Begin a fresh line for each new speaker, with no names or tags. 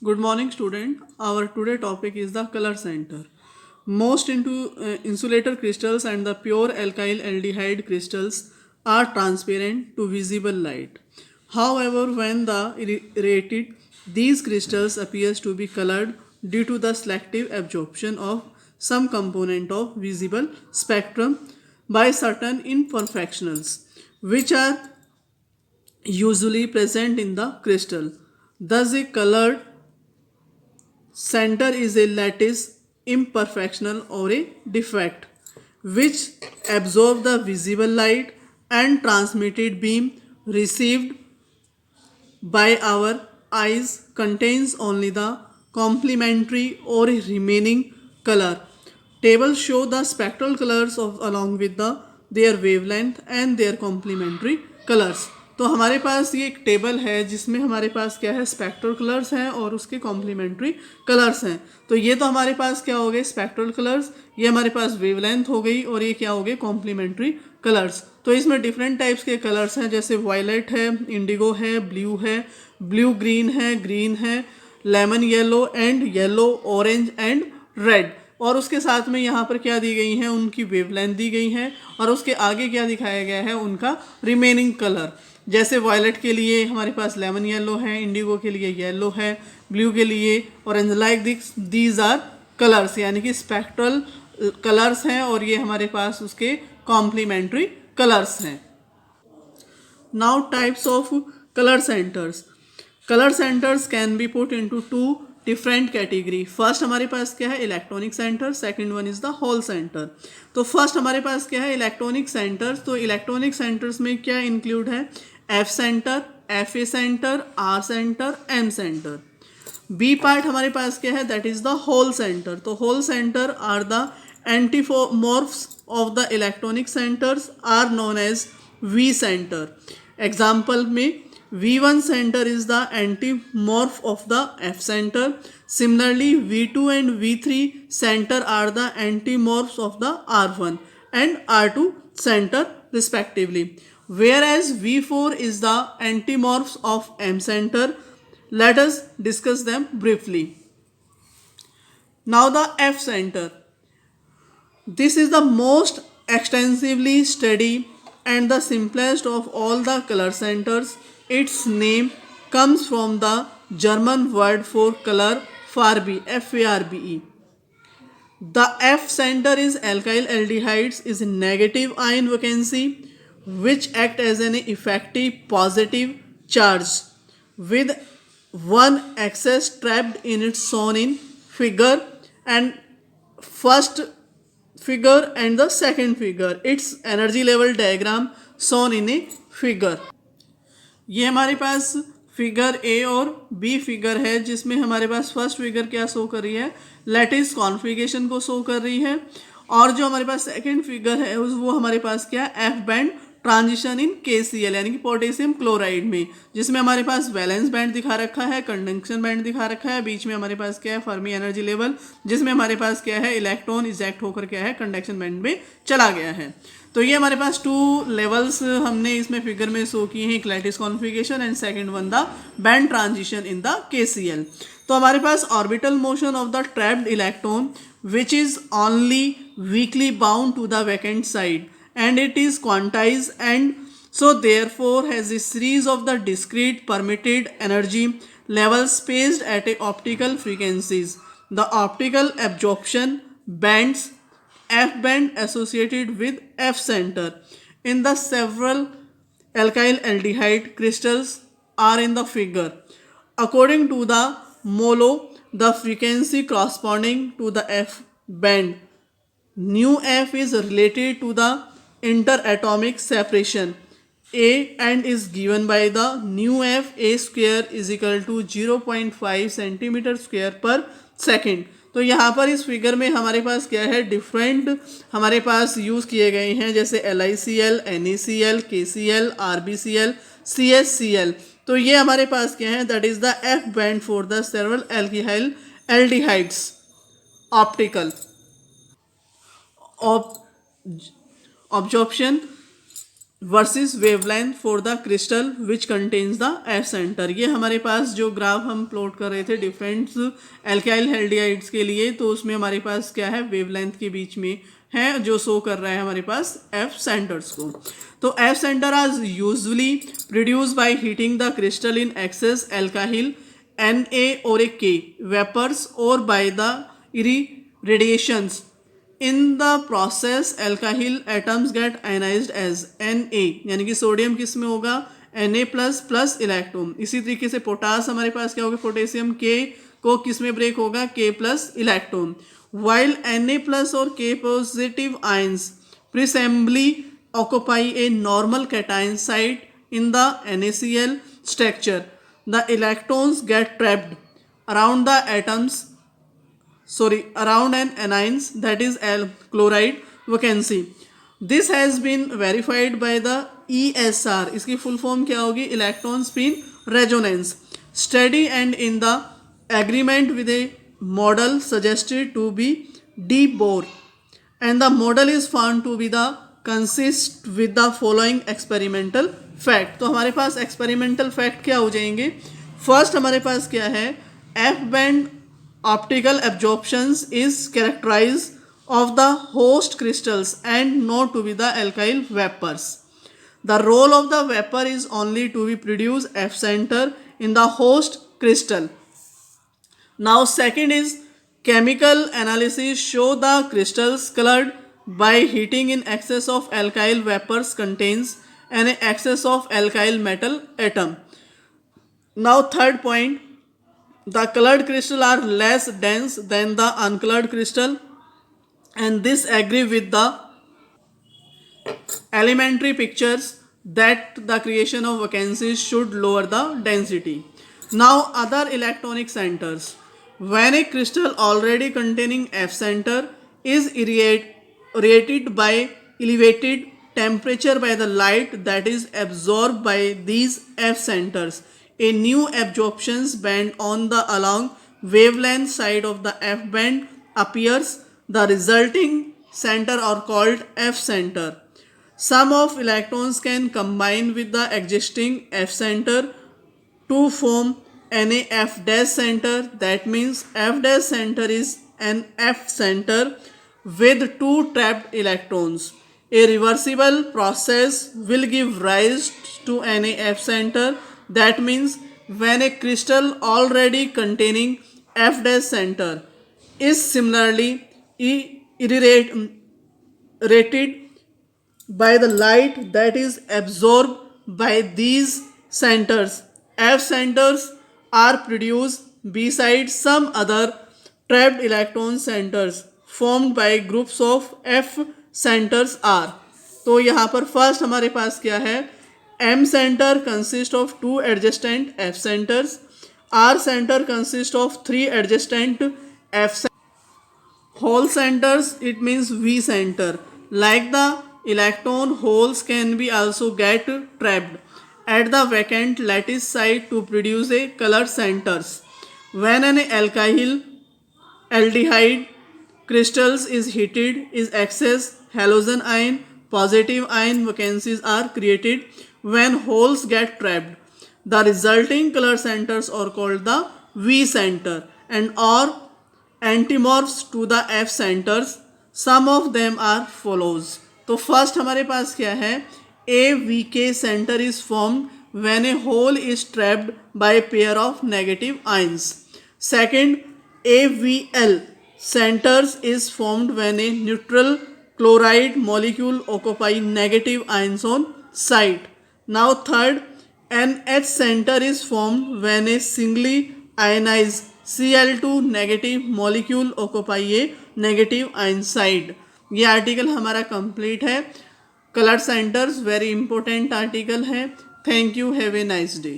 Good morning, student. Our today topic is the color center. Most into insulator crystals and the pure alkyl aldehyde crystals are transparent to visible light. However, when the irradiated, these crystals appears to be colored due to the selective absorption of some component of visible spectrum by certain imperfections, which are usually present in the crystal. Thus, a colored center is a lattice imperfection or a defect which absorb the visible light and transmitted beam received by our eyes contains only the complementary or remaining color. Tables show the spectral colors of along with their wavelength and their complementary colors. तो हमारे पास ये एक table है जिसमें हमारे पास क्या है, स्पेक्ट्रल कलर्स हैं और उसके कॉम्प्लीमेंट्री कलर्स हैं. तो ये तो हमारे पास क्या हो गए, स्पेक्ट्रल कलर्स, ये हमारे पास वेवलेंथ हो गई और ये क्या हो गए, कॉम्प्लीमेंट्री कलर्स. तो इसमें डिफरेंट टाइप्स के कलर्स हैं जैसे वायलेट है, इंडिगो है, ब्लू ग्रीन है, lemon yellow and yellow orange and red. और उसके साथ में यहाँ पर क्या दी गई हैं, उनकी वेवलेंथ दी गई हैं और उसके आगे क्या दिखाया गया है, उनका रिमेनिंग कलर. जैसे वायलेट के लिए हमारे पास लेमन येलो है, इंडिगो के लिए येलो है, ब्लू के लिए orange. Like these are colours, यानी कि स्पेक्ट्रल कलर्स हैं और ये हमारे पास उसके कॉम्प्लीमेंट्री कलर्स हैं. Now types of colour centres. Colour centres can be put into two different category. First हमारे पास क्या है, electronic centre. Second one is the hole centre. तो फर्स्ट हमारे पास क्या है, इलेक्ट्रॉनिक सेंटर्स. तो इलेक्ट्रॉनिक सेंटर्स में क्या इंक्लूड है, F centre, F A centre, R centre, M centre. B part हमारे पास क्या है, that is the hole centre. तो whole centres are the antimorphs of the electronic centres are known as V centre. Example में V1 center is the antimorph of the F center. Similarly, V2 and V3 center are the antimorphs of the R1 and R2 center respectively. Whereas V4 is the antimorphs of M center. Let us discuss them briefly. Now the F center. This is the most extensively studied and the simplest of all the color centers. Its name comes from the German word for color, Farbe, F-A-R-B-E. The F center is alkyl aldehydes is a negative ion vacancy which act as an effective positive charge with one excess trapped in its shown in figure and first figure and the second figure. Its energy level diagram shown in a figure. ये हमारे पास figure A और B figure है जिसमें हमारे पास first figure क्या show कर रही है, लैटिस कॉन्फ़िगरेशन को शो कर रही है. और जो हमारे पास सेकंड फिगर है वो हमारे पास क्या, एफ बैंड ट्रांजिशन इन KCl यानी कि पोटेशियम क्लोराइड में, जिसमें हमारे पास वैलेंस बैंड दिखा रखा है, कंडक्शन बैंड दिखा रखा है, बीच में हमारे पास क्या है, फर्मी एनर्जी लेवल, जिसमें हमारे पास क्या है, इलेक्ट्रॉन इजेक्ट होकर क्या है, कंडक्शन बैंड में चला गया है. तो ये हमारे पास टू लेवल्स हमने इसमें फिगर में शो किए हैं, एक lattice configuration and second one the band transition in the KCl. तो हमारे पास orbital motion of the trapped electron which is only weakly bound to the vacant side and it is quantized and so therefore has a series of the discrete permitted energy levels spaced at a optical frequencies. The optical absorption bands F band associated with F center in the several alkyl aldehyde crystals are in the figure. According to the MOLO, the frequency corresponding to the F band nu F is related to the interatomic separation A and is given by the nu F A square is equal to 0.5 centimetre square पर second. तो यहाँ पर इस figure में हमारे पास क्या है, डिफरेंट हमारे पास यूज़ किए गए हैं जैसे LiCl, NaCl, KCl, RbCl, CHCl. तो ये हमारे पास क्या है, that is the F band for the several alkyl aldehydes. Optical absorption versus wavelength for the crystal which contains the F centre. ये हमारे पास जो ग्राफ हम प्लॉट कर रहे थे डिफरेंट एल्काइल हैल्डिहाइड्स के लिए, तो उसमें हमारे पास क्या है, वेवलेंथ के बीच में है जो शो कर रहा है हमारे पास एफ सेंटर्स को। तो F centre are usually produce by heating the crystal in excess alkali Na or a K vapors or by the irradiations. In the process alkyl atoms get ionized as Na, यानी कि sodium किस में होगा, Na plus plus electron. इसी तरीके से potash हमारे पास क्या होगा, पोटेशियम K को किस में ब्रेक होगा, K plus electron. While Na plus or K positive ions presumably occupy a normal cation site in the NaCl structure, the electrons get trapped around the atoms, around an anions, that is chloride vacancy. This has been verified by the ESR, इसकी full form क्या होगी, electron spin resonance study, and in the agreement with a model suggested to be de Boer, and the model is found to be the consist with the following experimental fact। तो हमारे पास experimental fact क्या हो जाएंगे, first हमारे पास क्या है, F band optical absorptions is characterise of the host crystals and not to be the alkyl vapours. The role of the vapour is only to be produce F centre in the host crystal. Now second is chemical analysis show the crystals colored by heating in excess of alkyl vapors contains an excess of alkyl metal atom. Now third point, the colored crystal are less dense than the uncolored crystal, and this agree with the elementary pictures that the creation of vacancies should lower the density. Now other electronic centers. When a crystal already containing F center is irradiated by elevated temperature by the light that is absorbed by these F centers, a new absorption band on the along wavelength side of the F band appears. The resulting center are called F center. Some of electrons can combine with the existing F center to form NaF dash center. That means F dash center is an F center with two trapped electrons. A reversible process will give rise to NaF center. That means when a crystal already containing F dash center is similarly irradiated by the light that is absorbed by these centers, F centers are produced besides some other trapped electron centers formed by groups of F centers are। तो यहाँ पर first हमारे पास क्या है, M center consist of 2 adjacent F centers, R center consist of 3 adjacent F centers, hole centers it means V center, like the electron holes can be also get trapped at the vacant lattice site to produce a color centers. When an aldehyde crystals is heated, is excess halogen ion, positive ion vacancies are created when holes get trapped. The resulting color centers are called the V center and are antimorphs to the F centers. Some of them are follows। तो first हमारे पास क्या है, AVK center is formed when a hole is trapped by a pair of negative ions. Second, AVL centers is formed when a neutral chloride molecule occupy negative ions on site. Now third, NH center is formed when a singly ionized Cl2 negative molecule occupy a negative ion site। ये article हमारा complete है। Colour centres very important article है। Thank you, have a nice day.